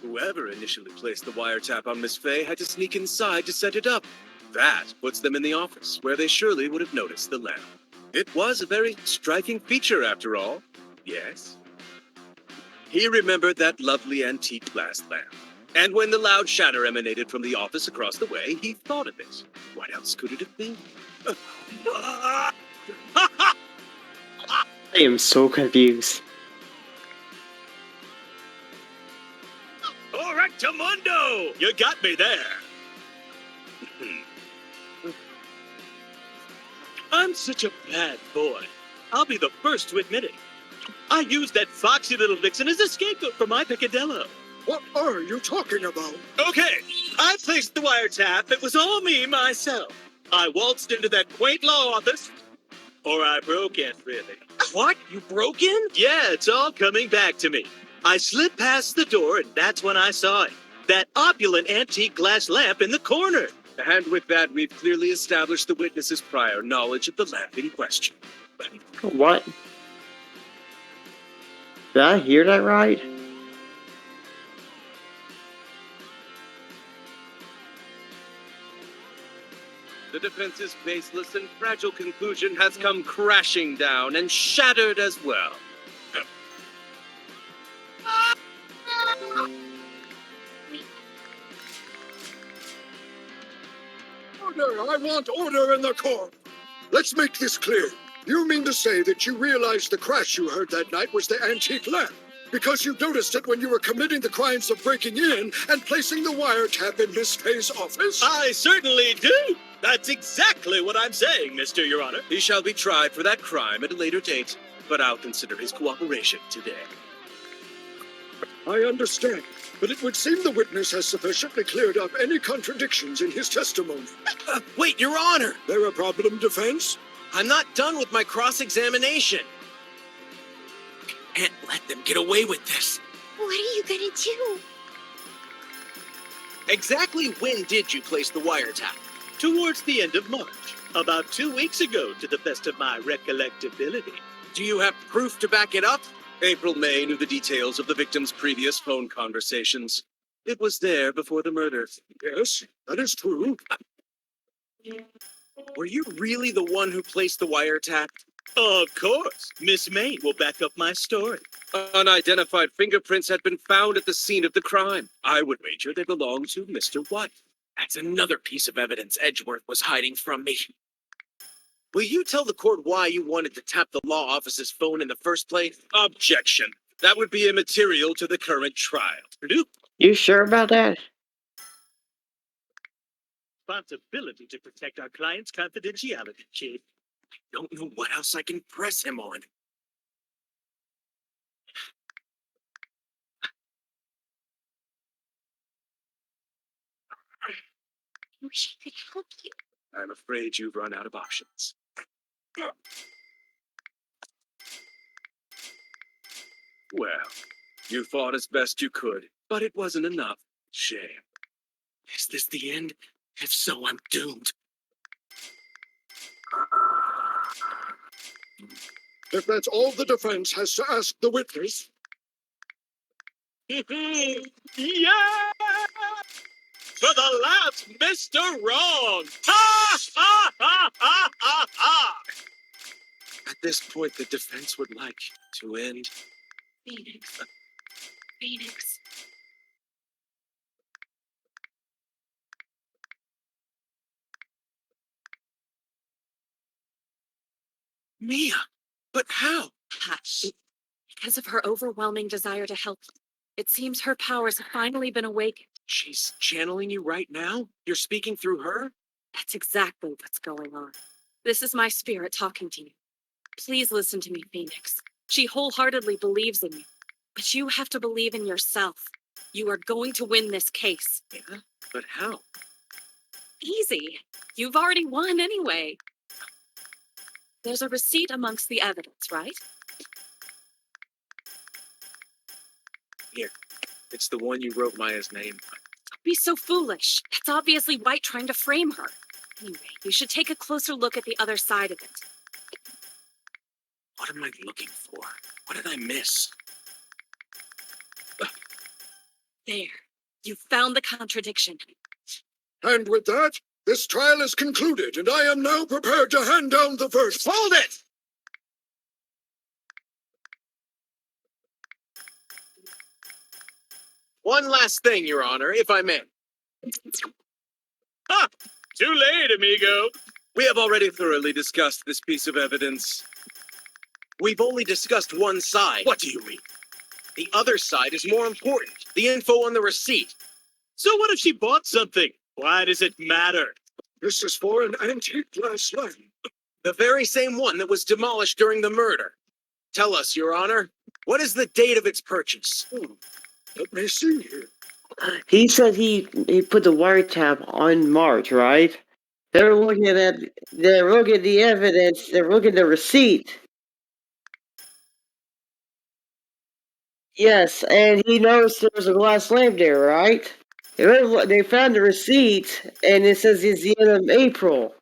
Whoever initially placed the wiretap on Miss Fay had to sneak inside to set it up. That puts them in the office, where they surely would have noticed the lamp. It was a very striking feature, after all. Yes? He remembered that lovely antique glass lamp. And when the loud shatter emanated from the office across the way, he thought of it. What else could it have been? I am so confused. Correctamundo! You got me there. I'm such a bad boy. I'll be the first to admit it. I used that foxy little vixen as a scapegoat for my peccadillo. What are you talking about? Okay, I placed the wiretap. It was all me, myself. I waltzed into that quaint law office. Or I broke in, really. What? You broke in? Yeah, it's all coming back to me. I slipped past the door, and that's when I saw it. That opulent antique glass lamp in the corner. And with that, we've clearly established the witness's prior knowledge of the lamp in question. What? Did I hear that right? The defense's baseless and fragile conclusion has come crashing down and shattered as well. Order! I want order in the court! Let's make this clear. You mean to say that you realized the crash you heard that night was the antique lamp? Because you noticed it when you were committing the crimes of breaking in and placing the wiretap in Miss Fay's office? I certainly do! That's exactly what I'm saying, Mr. Your Honor. He shall be tried for that crime at a later date, but I'll consider his cooperation today. I understand, but it would seem the witness has sufficiently cleared up any contradictions in his testimony. Wait, Your Honor! There a problem, defense? I'm not done with my cross-examination. Can't let them get away with this. What are you gonna do? Exactly when did you place the wiretap? Towards the end of March, about 2 weeks ago, to the best of my recollectability. Do you have proof to back it up? April May knew the details of the victim's previous phone conversations. It was there before the murder. Yes, that is true. Were you really the one who placed the wiretap? Of course. Miss May will back up my story. Unidentified fingerprints had been found at the scene of the crime. I would wager they belong to Mr. White. That's another piece of evidence Edgeworth was hiding from me. Will you tell the court why you wanted to tap the law office's phone in the first place? Objection. That would be immaterial to the current trial. Purdue? You sure about that? Responsibility to protect our client's confidentiality, Chief. Don't know what else I can press him on. I wish I could help you. I'm afraid you've run out of options. Well, you fought as best you could, but it wasn't enough. Shame. Is this the end? If so, I'm doomed. If that's all the defense has to ask the witness, Yeah! For the last Mr. Wrong! Ha! Ha! Ha! Ha! Ha! Ha! At this point, the defense would like to end. Phoenix. Phoenix. Mia! But how? Hush. Because of her overwhelming desire to help you. It seems her powers have finally been awakened. She's channeling you right now? You're speaking through her? That's exactly what's going on. This is my spirit talking to you. Please listen to me, Phoenix. She wholeheartedly believes in you. But you have to believe in yourself. You are going to win this case. Yeah? But how? Easy. You've already won anyway. There's a receipt amongst the evidence, right? Here. It's the one you wrote Maya's name on. Don't be so foolish. That's obviously White trying to frame her. Anyway, you should take a closer look at the other side of it. What am I looking for? What did I miss? There. You found the contradiction. And with that, this trial is concluded, and I am now prepared to hand down the verdict. Hold it! One last thing, Your Honor, if I may. Ha! Too late, amigo. We have already thoroughly discussed this piece of evidence. We've only discussed one side. What do you mean? The other side is more important. The info on the receipt. So what if she bought something? Why does it matter? This is for an antique glass lamp. The very same one that was demolished during the murder. Tell us, Your Honor, what is the date of its purchase? Let me see here. He said he put the wiretap on March, right? They're looking at the evidence, they're looking at the receipt. Yes, and he noticed there was a glass lamp there, right? They found the receipt, and it says it's the end of April.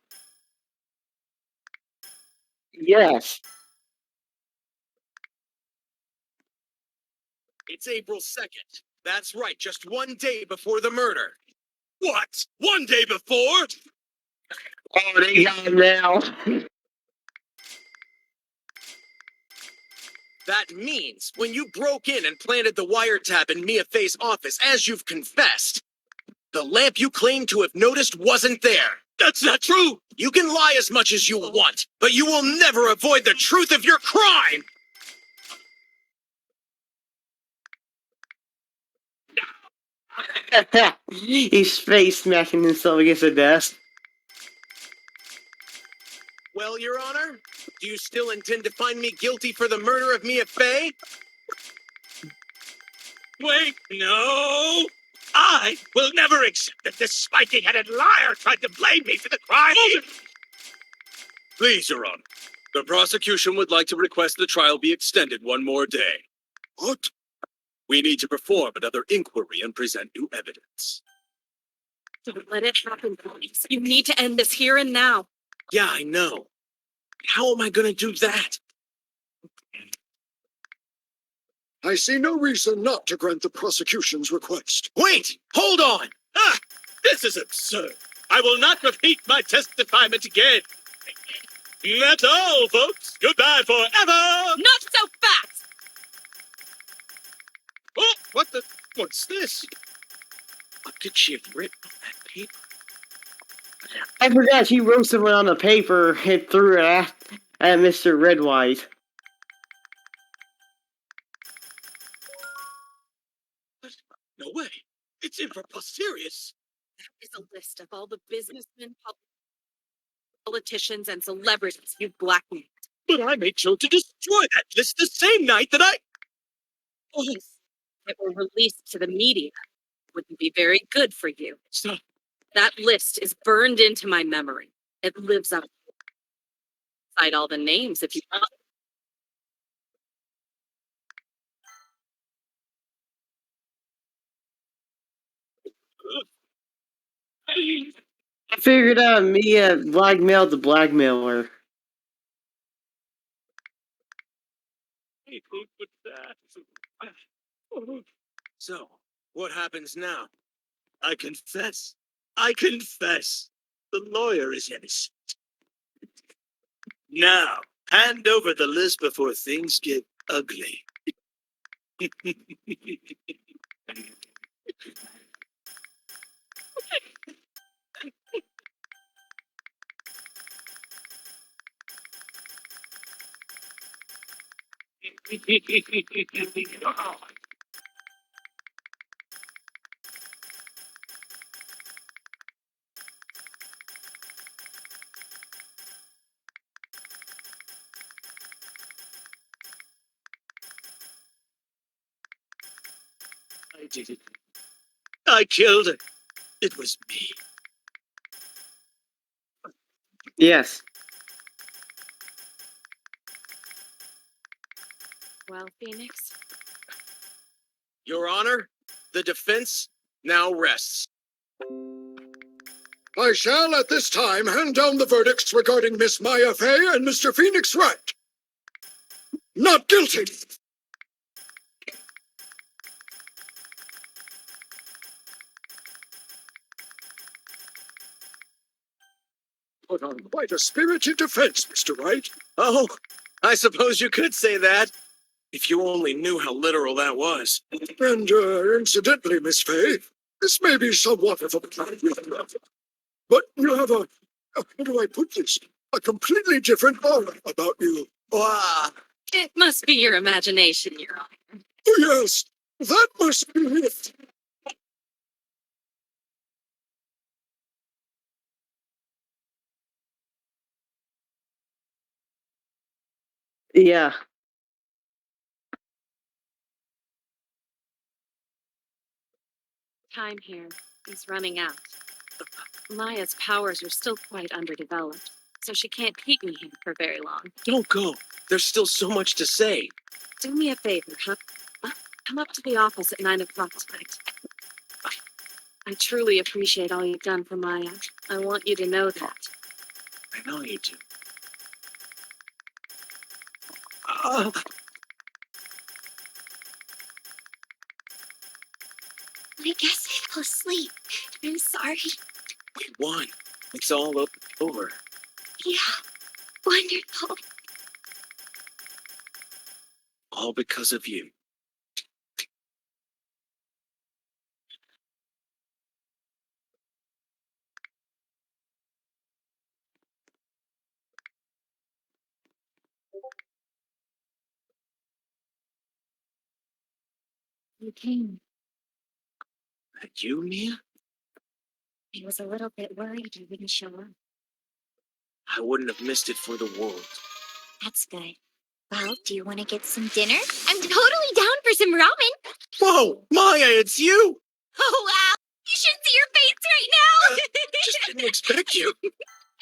Yes. It's April 2nd. That's right, just 1 day before the murder. What? 1 day before? Oh, they got him now. That means when you broke in and planted the wiretap in Mia Fey's office, as you've confessed, the lamp you claim to have noticed wasn't there. That's not true. You can lie as much as you want, but you will never avoid the truth of your crime! He's face smacking himself against the desk. Well, Your Honor, do you still intend to find me guilty for the murder of Mia Fey? Wait, no. I will never accept that this spiky-headed liar tried to blame me for the crime. Please, Your Honor. The prosecution would like to request the trial be extended one more day. What? We need to perform another inquiry and present new evidence. Don't let it happen, please. You need to end this here and now. Yeah, I know. How am I gonna do that? I see no reason not to grant the prosecution's request. Wait! Hold on! Ah! This is absurd. I will not repeat my testifyment again. That's all, folks. Goodbye forever. Not so fast! Oh, what the? What's this? What could she have written on that paper? I forgot she wrote something on the paper and threw it at Mr. Redwhite. No way. It's impreposterous. Is a list of all the businessmen, politicians, and celebrities you blackmailed. But I made sure to destroy that list the same night that I... That were released to the media wouldn't be very good for you. Stop. That list is burned into my memory. It lives up. Cite all the names if you want. I figured out Mia blackmailed the blackmailer. Hey, who put that? So, what happens now? I confess. I confess. The lawyer is innocent. Now, hand over the list before things get ugly. I did it. I killed her. It was me. Yes. Well, Phoenix, Your Honor, the defense now rests. I shall at this time hand down the verdicts regarding Miss Maya Fey and Mr. Phoenix Wright. Not guilty. put on quite a spirited defense, Mr. Wright. Oh, I suppose you could say that. If you only knew how literal that was. And, incidentally, Miss Fay, this may be somewhat of a but you have a, how do I put this? A completely different aura about you. Wow. It must be your imagination, Your Honor. Oh, yes, that must be it. Yeah. Time here is running out. Maya's powers are still quite underdeveloped, so she can't keep me here for very long. Don't go. There's still so much to say. Do me a favor, huh? Come up to the office at 9 o'clock tonight. I truly appreciate all you've done for Maya. I want you to know that. I know you do. Ah. I guess I fell asleep. I'm sorry. We won. It's all over. Yeah, wonderful. All because of you. You came. That you, Mia? I was a little bit worried you wouldn't show up. I wouldn't have missed it for the world. That's good. Well, do you want to get some dinner? I'm totally down for some ramen. Whoa, Maya, it's you! Oh, wow. You should see your face right now. Just didn't expect you.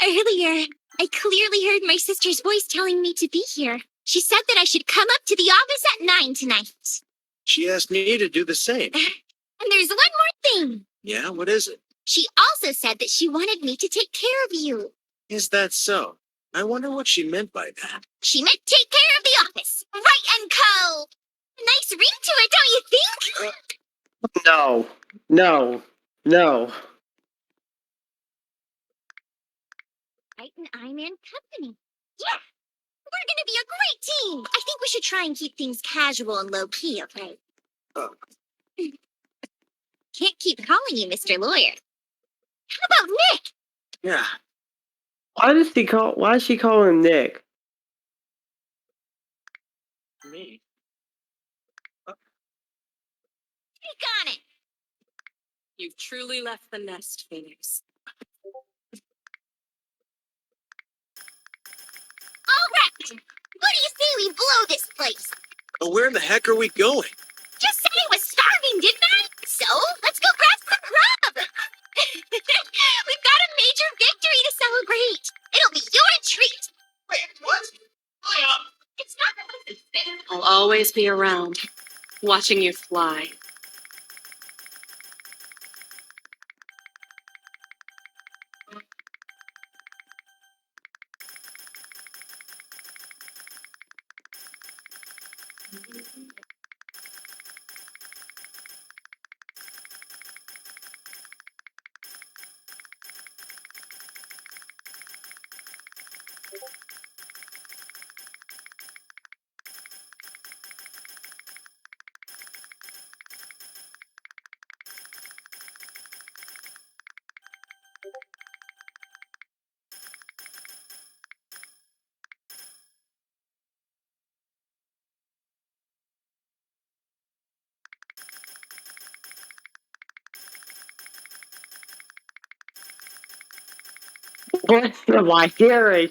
Earlier, I clearly heard my sister's voice telling me to be here. She said that I should come up to the office at 9 tonight. She asked me to do the same. And there's one more thing. Yeah, what is it? She also said that she wanted me to take care of you. Is that so? I wonder what she meant by that. She meant take care of the office. Right and Co. Nice ring to it, don't you think? No. No. No. Right and I'm in company. Yeah, we're gonna be a great team. I think we should try and keep things casual and low key, okay? Can't keep calling you Mr. Lawyer. How about Nick? Yeah, Why does she call him Nick? me. Nick on it. You've truly left the nest, Phoenix. All right. What do you say we blow this place? Oh, where in the heck are we going? Just said I was starving, didn't I? So, let's go grab some grub. We've got a major victory to celebrate. It'll be your treat. Wait, what? It's not the most I'll always be around, watching you fly. What am I hearing?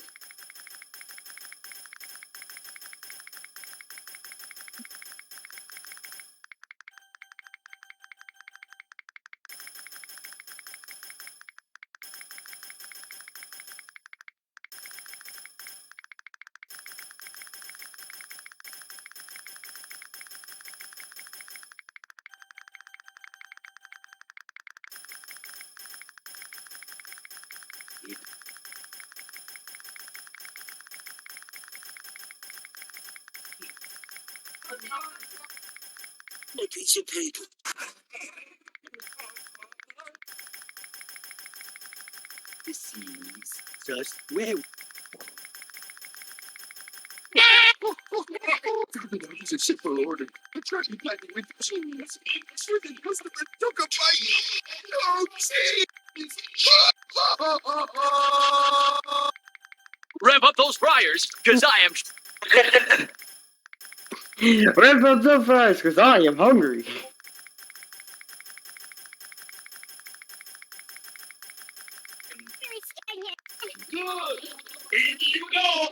A piece of paper. This is just where It's a simple order. The turkey blanket with cheese. Certain customer took a bite. No cheese. rev up those fryers, because I am. Rev up the fries, because I am hungry. Good. In you go.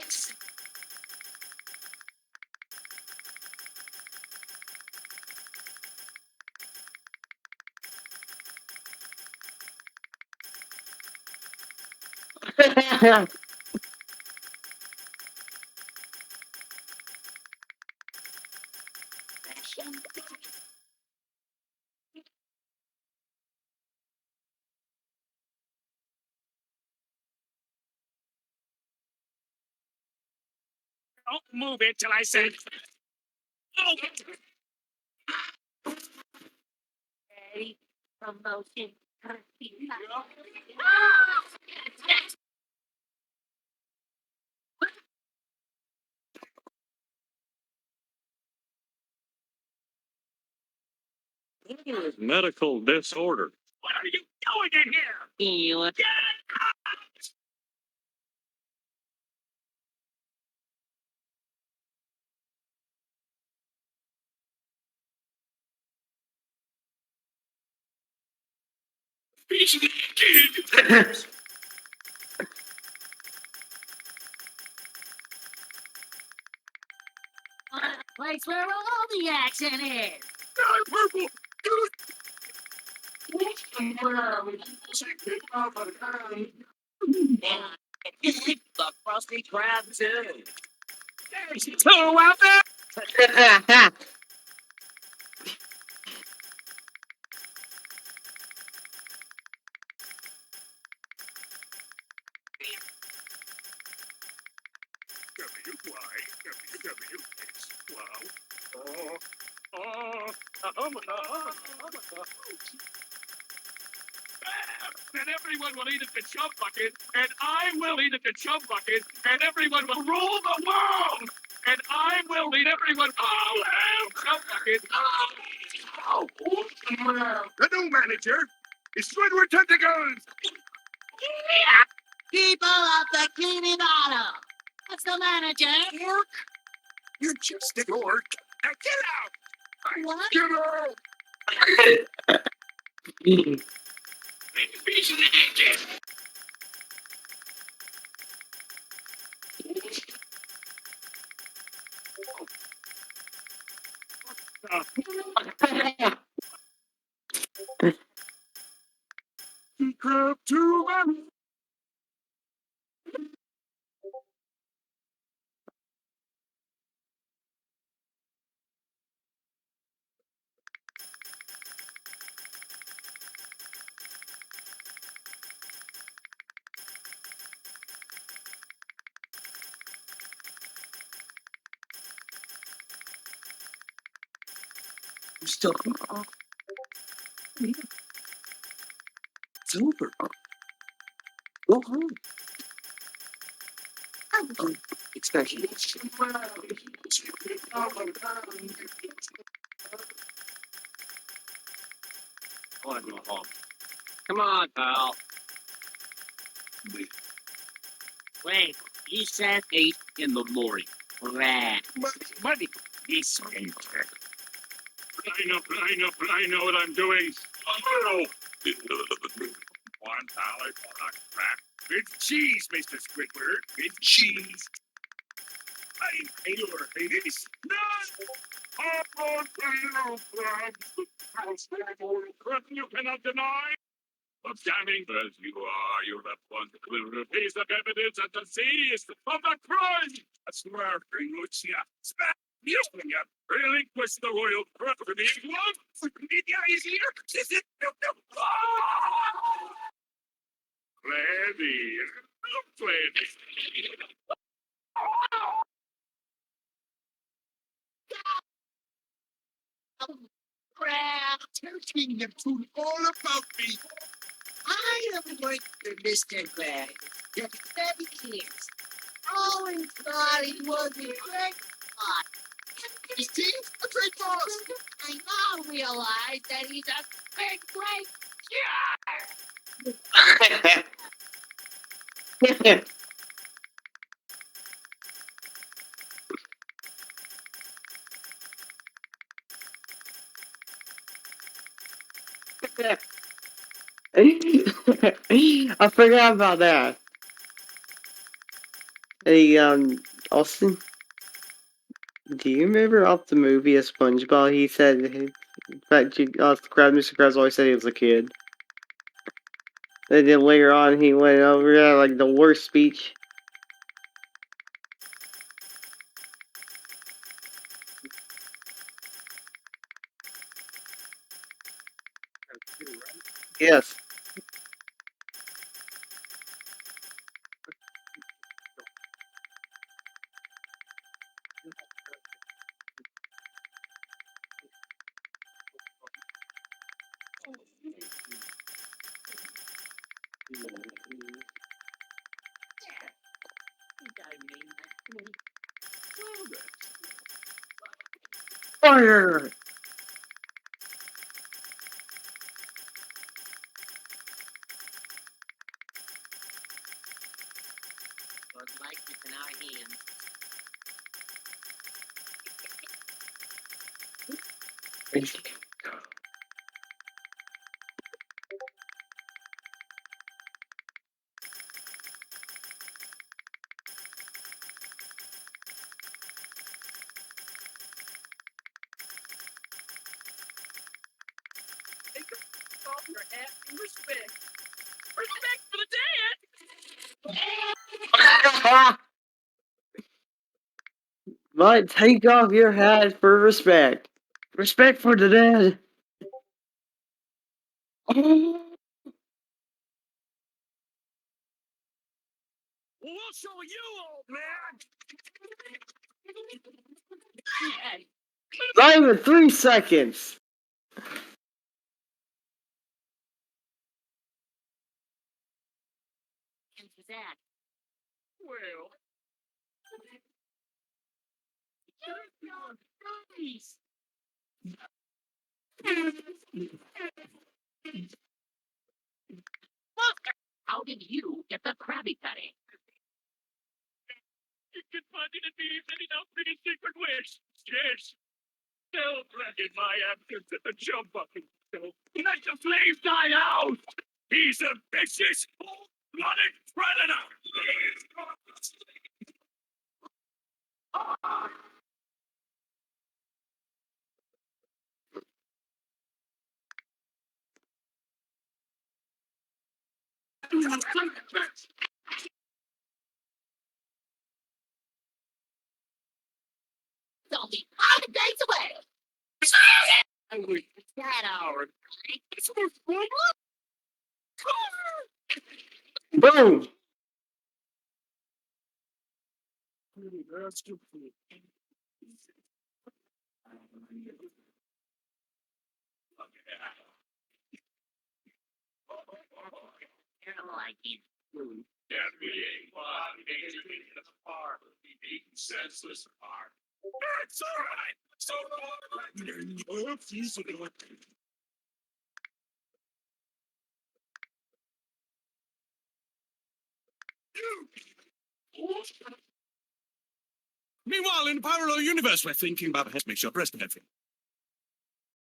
Don't move it till I say. Oh. Ready? Promotion. Medical disorder. What are you doing in here? You. Get out! Place where all the action is. Purple. The frosty crab too. There's two out there. And everyone will eat at the chub bucket, and I will eat at the chub bucket, and everyone will rule the world, and I will eat everyone. Oh, chub bucket. The new manager is Squidward Tentacles. People of the cleaning auto. What's the manager? Orc. You're just an orc. Now get out. What? Get out. Crab too many. It's over. Go home. Especially. I want to go home. Come on, pal. Wait, he said 8 in the morning. Rat. Money. This winter. I know what I'm doing. Oh, one dollar for a crab. It's cheese, Mr. Squidward. It's cheese. I pay your this. None. Oh, crab. You cannot deny. Of damning as you are, you left one clear piece of evidence at the scene of the crime. I swear, Lucia, smack you, relinquish the royal property. What? Media is here. Is it? Plenty. Plenty. Crap. Tell King Neptune all about me. I have worked for Mr. Gregg for 7 years. Always thought he was a great boss. His team's a great boss. I now realize that he's a big, great I forgot about that. Hey, Austin, do you remember off the movie of SpongeBob? He said, in fact, Mr. Krabs always said he was a kid. And then later on, he went over there like the worst speech. Yes. Fire! Looks like it's in our hands. Off your hat and respect. Respect for the dead! But take off your hat for respect. Respect for the dead. We'll show you, old man! Not even 3 seconds. That. Well, nice. How did you get the Krabby Patty? You can find it in me sending out pretty secret wish. Yes. Celebrate in my absence at the jump bucket. Let the flames die out! He's a vicious, blooded predator! It's only 5 days away. That hour. It's Boom. You're like it. And we ain't one taken apart. We eaten senseless apart. That's all right. So Meanwhile, in a parallel universe, we're thinking about how to make your breast healthy.